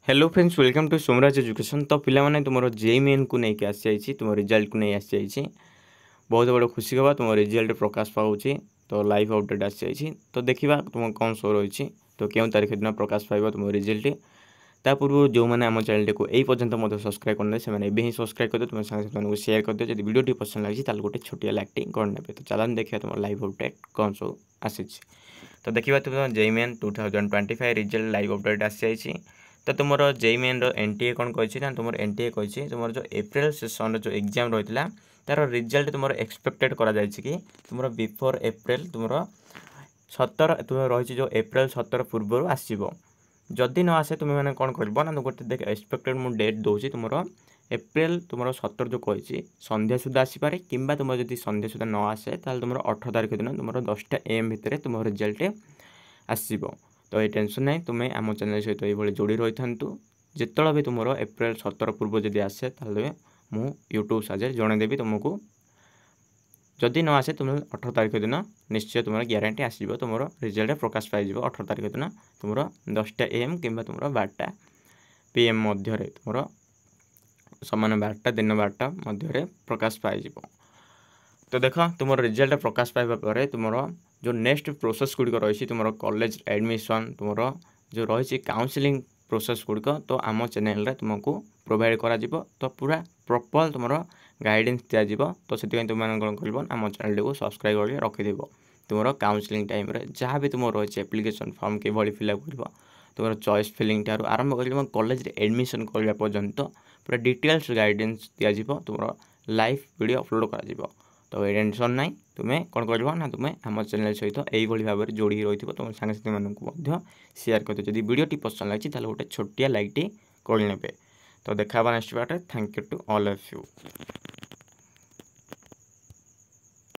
Hello friends welcome to Somraj education. तो पिला तुम जेई मेन को लेकिन आसी तुम रिजल्ट को नहीं आसी बहुत बड़ खुशी खबर तुम रिजल्ट प्रकाश पाऊँ। तो लाइव अपडेट आसी तो देखा तुम कौन शो रही तो क्यों तारीख दिन प्रकाश पाइब तुम रिजल्ट ता पूर्व जो मैंने आम चैनल को यही पर्यटन सब्सक्राइब करना से ही सब्सक्राइब कर तुम साथ सेयार कर दियो। जब वीडियो पसंद लगी गोटे छोटिया लाइक करने तो चलान देखिए तुम लाइव अपडेट कौन शो आसी। तो देखा तुम JEE Main 2025 result live update आसी। तो तुम जेई मेन एनटीए कौन कही तुम एनटीए कही तुम जो एप्रिल सेसन जो एग्जाम रही है तार रिजल्ट तुम एक्सपेक्टेड करा कि तुम बिफोर एप्रिल तुम 17 तुम रही जो एप्रिल 17 पूर्व आसब। जदि न आसे तुम मैंने कौन कर ना गोटे देख एक्सपेक्टेड मुझे डेट दूसरी तुम एप्रिल तुम 17 जो कही संध्या सुधा आसपे कि तुम जब संध्या सुधा न आसे तुम 18 तारीख दिन तुम 10टा AM भितर तुम रिजल्ट आसब। तो ये टेंशन ना तुम्हें आम चैनल सहित ये जोड़ी रही था जिते भी तुम एप्रिल 17 पूर्व जब आसे मु यूट्यूब साहाଯ୍य जनईदेवी तुमको। जदि न आसे तुम 18 तारीख दिन निश्चय तुम ग्यारंटी आसो तुम रिजल्ट प्रकाश पाइज 18 तारीख दिन तुम 10टा AM कि तुम 12टा PM मध्य तुम सामान 12टा दिन 12टा मध्य प्रकाश पाइज। तो देख तुम रिजल्ट प्रकाश पाइबा पर तुम जो नेक्स्ट प्रोसेस गुड़िक रही तुम कॉलेज एडमिशन तुम जो रही काउंसलिंग प्रोसेस गुड़िक तो आम चैनल तुमको प्रोवाइड करा तो पूरा प्रॉपर तुम गाइडेंस दिज्व। तो से तुम कौन कर आम चैनल को सब्सक्राइब कर रखिद तुम काउंसलिंग टाइम जहाँ भी तुम रही एप्लिकेशन फॉर्म कि फिलअप कर तुम चॉइस फिलिंग ठार आरंभ कर कॉलेज एडमिशन करने पर्यंत पूरा डिटेल्स गाइडेंस दिज्व तुम लाइव वीडियो अपलोड कर। तो ये टेंशन ना तुम्हें कौन कर ना तुम्हें आम चैनल सहित यही भाव में जोड़ी रही तुम सांगसाथी मानू सेयार कर जब वीडियो पसंद लगी गोटे छोटिया लाइक करने। तो देखा next part. Thank you to all of you.